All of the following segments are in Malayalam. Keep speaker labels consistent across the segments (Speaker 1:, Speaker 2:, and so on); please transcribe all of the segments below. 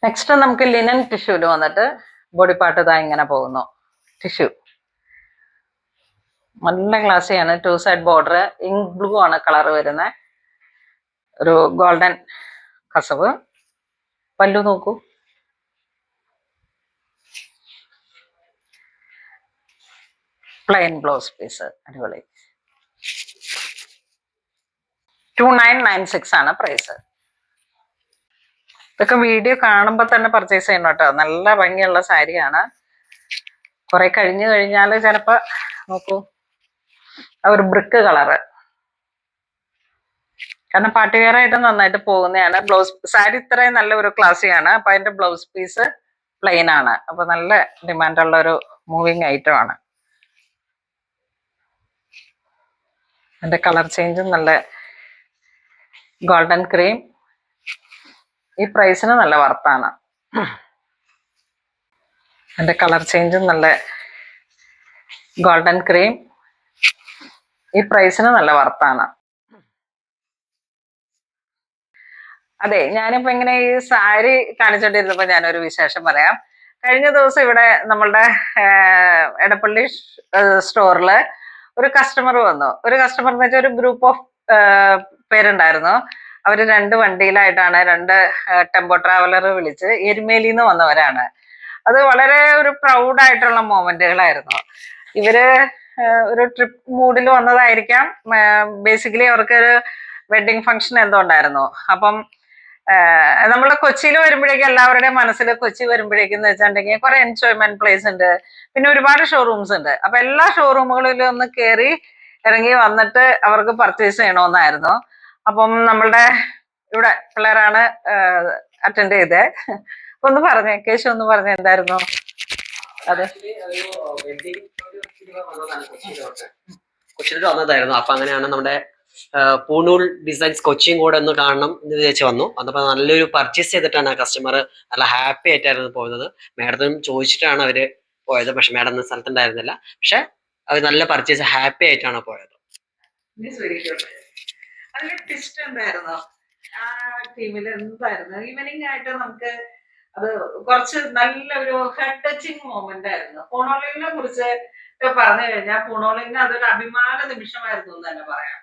Speaker 1: നെക്സ്റ്റ് നമുക്ക് ലിനൻ ടിഷ്യൂല് വന്നിട്ട് ബോഡി പാർട്ട് ഇതാ ഇങ്ങനെ പോകുന്നു. ടിഷ്യൂ നല്ല ക്ലാസ്സിയാണ്. 2 സൈഡ് ബോർഡർ, ഇങ്ക് ബ്ലൂ ആണ് കളർ വരുന്നത്. ഒരു ഗോൾഡൻ കസവ്. പല്ലു നോക്കൂ, പ്ലെയിൻ ബ്ലൗസ് പീസ്, അടിപൊളി. 2996 ആണ് പ്രൈസ്. ഇതൊക്കെ വീഡിയോ കാണുമ്പോൾ തന്നെ പർച്ചേസ് ചെയ്യണം കേട്ടോ. നല്ല ഭംഗിയുള്ള സാരിയാണ്. കുറെ കഴിഞ്ഞു കഴിഞ്ഞാൽ ചിലപ്പോൾ നോക്കൂ ആ ഒരു ബ്രിക്ക് കളറ്, കാരണം പാർട്ടി വെയർ ആയിട്ട് നന്നായിട്ട് പോകുന്നതാണ്. ബ്ലൗസ് സാരി ഇത്രയും നല്ല ഒരു ക്ലാസ്സിയാണ്. അപ്പൊ അതിന്റെ ബ്ലൗസ് പീസ് പ്ലെയിൻ ആണ്. അപ്പൊ നല്ല ഡിമാൻഡുള്ള ഒരു മൂവിങ് ഐറ്റം ആണ്. അതിന്റെ കളർ ചേഞ്ചും നല്ല ഗോൾഡൻ ക്രീം. ഈ പ്രൈസിന് നല്ല വർത്താണ്. അതിന്റെ കളർ ചേഞ്ചും നല്ല ഗോൾഡൻ ക്രീം. ഈ പ്രൈസിന് നല്ല വർത്താണ്. അതെ, ഞാനിപ്പോ ഇങ്ങനെ ഈ സാരി കാണിച്ചോണ്ടിരുന്നപ്പോ ഞാനൊരു വിശേഷം പറയാം. കഴിഞ്ഞ ദിവസം ഇവിടെ നമ്മളുടെ എടപ്പള്ളി സ്റ്റോറില് ഒരു കസ്റ്റമർ വന്നു. ഒരു കസ്റ്റമർ എന്ന് വെച്ചാൽ ഒരു ഗ്രൂപ്പ് ഓഫ് പേരുണ്ടായിരുന്നു. അവര് 2 വണ്ടിയിലായിട്ടാണ്, 2 ടെമ്പോ ട്രാവലർ വിളിച്ച് എരുമേലിന്ന് വന്നവരാണ്. അത് വളരെ ഒരു പ്രൗഡ് ആയിട്ടുള്ള മൊമെന്റുകളായിരുന്നു. ഇവര് ഒരു ട്രിപ്പ് മൂഡിൽ വന്നതായിരിക്കാം. ബേസിക്കലി അവർക്കൊരു വെഡിങ് ഫംഗ്ഷൻ എന്തോ ഉണ്ടായിരുന്നു. അപ്പം നമ്മള് കൊച്ചിയിൽ വരുമ്പോഴേക്കും എല്ലാവരുടെയും മനസ്സിൽ കൊച്ചി വരുമ്പോഴേക്കും വെച്ചിട്ടുണ്ടെങ്കിൽ കുറെ എൻജോയ്മെന്റ് പ്ലേസ് ഉണ്ട്, പിന്നെ ഒരുപാട് ഷോറൂംസ് ഉണ്ട്. അപ്പൊ എല്ലാ ഷോറൂമുകളിലും ഒന്ന് കയറി ഇറങ്ങി വന്നിട്ട് അവർക്ക് പർച്ചേസ് ചെയ്യണമെന്നായിരുന്നു. അപ്പം നമ്മളുടെ ഇവിടെ പിള്ളേരാണ് അറ്റൻഡ് ചെയ്തേ. ഒന്ന് പറഞ്ഞേ കേശു, ഒന്ന് പറഞ്ഞേ എന്തായിരുന്നു അത്?
Speaker 2: കൊച്ചിയിലോട്ട് വന്നതായിരുന്നു. അപ്പൊ അങ്ങനെയാണ് നമ്മുടെ പൂണൂൽ ഡിസൈൻസ് കൊച്ചിയും കൂടെ ഒന്ന് കാണണം എന്ന് വിചാരിച്ച് വന്നു. അന്നപ്പോ നല്ലൊരു പർച്ചേസ് ചെയ്തിട്ടാണ് ആ കസ്റ്റമർ നല്ല ഹാപ്പി ആയിട്ടായിരുന്നു പോകുന്നത്. മാഡത്തിനും ചോദിച്ചിട്ടാണ് അവര് പോയത്. പക്ഷെ മാഡം ഒന്നും സ്ഥലത്തുണ്ടായിരുന്നില്ല. പക്ഷെ അവർ നല്ല പർച്ചേസ് ഹാപ്പി ആയിട്ടാണ് പോയത്.
Speaker 1: അതിൽ ട്വിസ്റ്റ് എന്തായിരുന്നു ആ ടീമിൽ? എന്തായിരുന്നു ഈവനിങ് ആയിട്ട് നമുക്ക് അത് കുറച്ച് നല്ലൊരു ഹെഡ് ടച്ചിങ് മൊമെന്റ് ആയിരുന്നു. പൂണോളിനെ കുറിച്ച് പറഞ്ഞു കഴിഞ്ഞാൽ പൂണോളിന് അതൊരു അഭിമാന നിമിഷമായിരുന്നു എന്ന് തന്നെ പറയാം.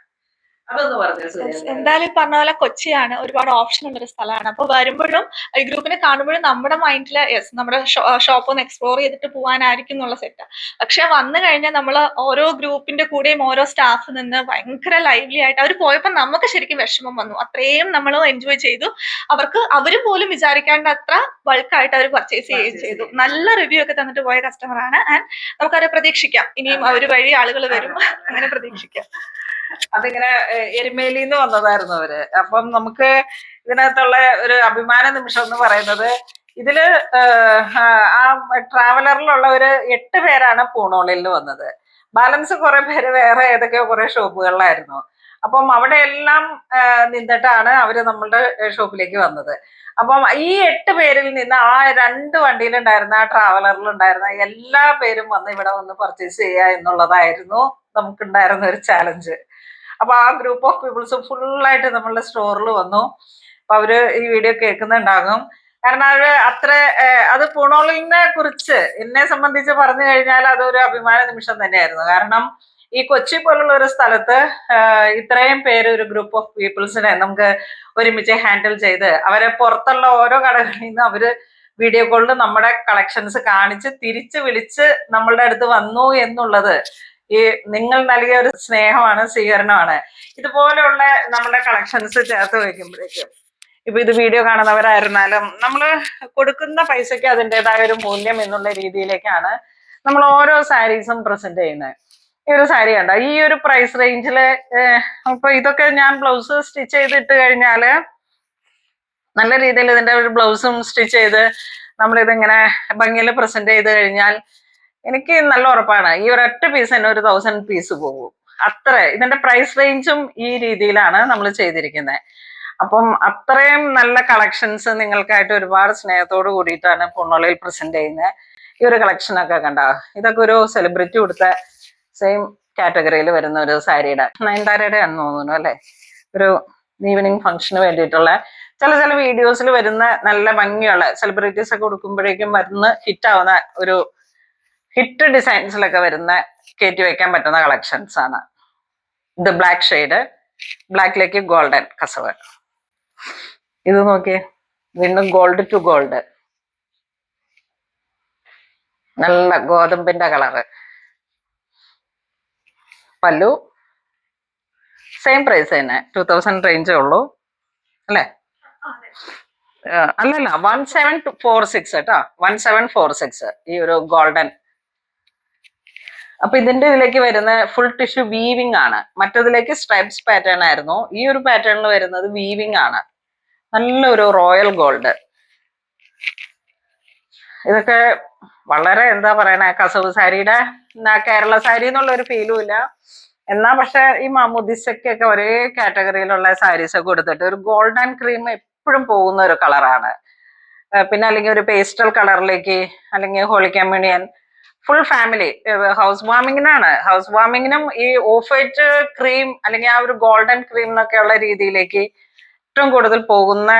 Speaker 1: അതൊന്ന് പറഞ്ഞു.
Speaker 3: എന്തായാലും പറഞ്ഞ പോലെ കൊച്ചിയാണ്, ഒരുപാട് ഓപ്ഷൻ ഉള്ള ഒരു സ്ഥലമാണ്. അപ്പൊ വരുമ്പോഴും ഈ ഗ്രൂപ്പിനെ കാണുമ്പോഴും നമ്മുടെ മൈൻഡിൽ യെസ് നമ്മുടെ ഷോപ്പ് ഒന്ന് എക്സ്പ്ലോർ ചെയ്തിട്ട് പോകാനായിരിക്കും എന്നുള്ള സെറ്റ്. പക്ഷെ വന്നു കഴിഞ്ഞാൽ നമ്മൾ ഓരോ ഗ്രൂപ്പിന്റെ കൂടെയും ഓരോ സ്റ്റാഫ് നിന്ന് ഭയങ്കര ലൈവ്ലി ആയിട്ട് അവർ പോയപ്പോൾ നമുക്ക് ശരിക്കും വിഷമം വന്നു. അത്രയും നമ്മൾ എൻജോയ് ചെയ്തു. അവരും പോലും വിചാരിക്കാണ്ട് അത്ര ബൾക്കായിട്ട് അവർ പർച്ചേസ് ചെയ്തു. നല്ല റിവ്യൂ ഒക്കെ തന്നിട്ട് പോയ കസ്റ്റമർ ആണ്. ആൻഡ് നമുക്കത് പ്രതീക്ഷിക്കാം, ഇനിയും അവർ വഴി ആളുകൾ വരും, അങ്ങനെ പ്രതീക്ഷിക്കാം.
Speaker 1: അതിങ്ങനെ എരുമേലിന്ന് വന്നതായിരുന്നു അവര്. അപ്പം നമുക്ക് ഇതിനകത്തുള്ള ഒരു അഭിമാന നിമിഷം എന്ന് പറയുന്നത്, ഇതില് ആ ട്രാവലറിലുള്ള ഒരു 8 പേരാണ് പൂണോളിൽ വന്നത്. ബാലൻസ് കുറെ പേര് വേറെ ഏതൊക്കെയോ കുറെ ഷോപ്പുകളിലായിരുന്നു. അപ്പം അവിടെ എല്ലാം നിന്നിട്ടാണ് അവര് നമ്മളുടെ ഷോപ്പിലേക്ക് വന്നത്. അപ്പം ഈ 8 പേരിൽ നിന്ന് ആ 2 വണ്ടിയിലുണ്ടായിരുന്ന, ആ ട്രാവലറിലുണ്ടായിരുന്ന എല്ലാ പേരും വന്ന് ഇവിടെ വന്ന് പർച്ചേസ് ചെയ്യുക എന്നുള്ളതായിരുന്നു നമുക്കുണ്ടായിരുന്ന ഒരു ചാലഞ്ച്. അപ്പൊ ആ ഗ്രൂപ്പ് ഓഫ് പീപ്പിൾസ് ഫുള്ളായിട്ട് നമ്മളുടെ സ്റ്റോറിൽ വന്നു. അപ്പൊ അവര് ഈ വീഡിയോ കേൾക്കുന്നുണ്ടാകും. കാരണം അവര് അത്ര അത് പൂണോളിനെ കുറിച്ച് എന്നെ സംബന്ധിച്ച് പറഞ്ഞു കഴിഞ്ഞാൽ അതൊരു അഭിമാന നിമിഷം തന്നെയായിരുന്നു. കാരണം ഈ കൊച്ചി പോലുള്ള ഒരു സ്ഥലത്ത് ഇത്രയും പേര്, ഒരു ഗ്രൂപ്പ് ഓഫ് പീപ്പിൾസിനെ നമുക്ക് ഒരുമിച്ച് ഹാൻഡിൽ ചെയ്ത് അവരെ പുറത്തുള്ള ഓരോ കടകളിൽ നിന്ന് അവര് വീഡിയോ കോളിൽ നമ്മുടെ കളക്ഷൻസ് കാണിച്ച് തിരിച്ച് വിളിച്ച് നമ്മളുടെ അടുത്ത് വന്നു എന്നുള്ളത് ഈ നിങ്ങൾ നൽകിയ ഒരു സ്നേഹമാണ്, സ്വീകരണമാണ്. ഇതുപോലെയുള്ള നമ്മുടെ കളക്ഷൻസ് ചേർത്ത് വയ്ക്കുമ്പോഴേക്കും ഇപ്പൊ ഇത് വീഡിയോ കാണുന്നവരായിരുന്നാലും നമ്മൾ കൊടുക്കുന്ന പൈസയ്ക്ക് അതിൻ്റെതായ ഒരു മൂല്യം എന്നുള്ള രീതിയിലേക്കാണ് നമ്മൾ ഓരോ സാരീസും പ്രസന്റ് ചെയ്യുന്നത്. ഈ ഒരു സാരി കണ്ട ഈ ഒരു പ്രൈസ് റേഞ്ചില്, അപ്പൊ ഇതൊക്കെ ഞാൻ ബ്ലൗസ് സ്റ്റിച്ച് ചെയ്തിട്ട് കഴിഞ്ഞാല് നല്ല രീതിയിൽ ഇതിന്റെ ഒരു ബ്ലൗസും സ്റ്റിച്ച് ചെയ്ത് നമ്മളിതിങ്ങനെ ഭംഗിയിൽ പ്രസന്റ് ചെയ്ത് കഴിഞ്ഞാൽ എനിക്ക് നല്ല ഉറപ്പാണ് ഈ ഒരൊറ്റ പീസ് തന്നെ ഒരു 1000 പീസ് പോകും. അത്ര ഇതിന്റെ പ്രൈസ് റേഞ്ചും ഈ രീതിയിലാണ് നമ്മൾ ചെയ്തിരിക്കുന്നത്. അപ്പം അത്രയും നല്ല കളക്ഷൻസ് നിങ്ങൾക്കായിട്ട് ഒരുപാട് സ്നേഹത്തോട് കൂടിയിട്ടാണ് പൂണോളിൽ പ്രസന്റ് ചെയ്യുന്നത്. ഈ ഒരു കളക്ഷനൊക്കെ കണ്ടോ, ഇതൊക്കെ ഒരു സെലിബ്രിറ്റി കൊടുത്ത സെയിം കാറ്റഗറിയിൽ വരുന്ന ഒരു സാരിയുടെ, നയൻതാരയുടെ ആണെന്ന് തോന്നുന്നു അല്ലെ, ഒരു ഈവനിങ് ഫംഗ്ഷന് വേണ്ടിയിട്ടുള്ള ചില വീഡിയോസിൽ വരുന്ന നല്ല ഭംഗിയുള്ള സെലിബ്രിറ്റീസ് ഒക്കെ കൊടുക്കുമ്പോഴേക്കും വരുന്ന ഹിറ്റ് ആവുന്ന ഒരു ഹിറ്റ് ഡിസൈൻസിലൊക്കെ വരുന്ന കയറ്റി വെക്കാൻ പറ്റുന്ന കളക്ഷൻസ് ആണ്. ഇത് ബ്ലാക്ക് ഷെയ്ഡ്, ബ്ലാക്കിലേക്ക് ഗോൾഡൻ കസവ്. ഇത് നോക്കിയേ, വീണ്ടും ഗോൾഡ് ടു ഗോൾഡ്, നല്ല ഗോതമ്പിന്റെ കളറ്. പല്ലു സെയിം പ്രൈസ് തന്നെ, 2000 റേഞ്ചേ ഉള്ളൂ അല്ലേ? അല്ലല്ല, 1746 കേട്ടോ, 1746 ഈ ഒരു ഗോൾഡൻ. അപ്പൊ ഇതിന്റെ ഇതിലേക്ക് വരുന്ന ഫുൾ ടിഷ്യൂ വീവിംഗ് ആണ്. മറ്റതിലേക്ക് സ്ട്രൈപ്സ് പാറ്റേൺ ആയിരുന്നു, ഈ ഒരു പാറ്റേണിൽ വരുന്നത് വീവിംഗ് ആണ്. നല്ലൊരു റോയൽ ഗോൾഡ്. ഇതൊക്കെ വളരെ എന്താ പറയണേ, കസവ് സാരിയുടെ കേരള സാരി എന്നുള്ള ഒരു ഫീലും ഇല്ല. എന്നാ പക്ഷെ ഈ മാമുദിസക്കൊക്കെ ഒരേ കാറ്റഗറിയിലുള്ള സാരീസ് ഒക്കെ കൊടുത്തിട്ട് ഒരു ഗോൾഡൻ ക്രീം എപ്പോഴും പോകുന്ന ഒരു കളറാണ്. പിന്നെ അല്ലെങ്കിൽ ഒരു പേസ്റ്റൽ കളറിലേക്ക്, അല്ലെങ്കിൽ holy communion, full family house വാമിങ്ങിനാണ്. ഹൗസ് വാമിങ്ങിനും ഈ ഓഫ് വൈറ്റ് ക്രീം അല്ലെങ്കിൽ ആ ഒരു ഗോൾഡൻ ക്രീം എന്നൊക്കെയുള്ള രീതിയിലേക്ക് ഏറ്റവും കൂടുതൽ പോകുന്ന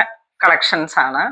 Speaker 1: കളക്ഷൻസ് ആണ്.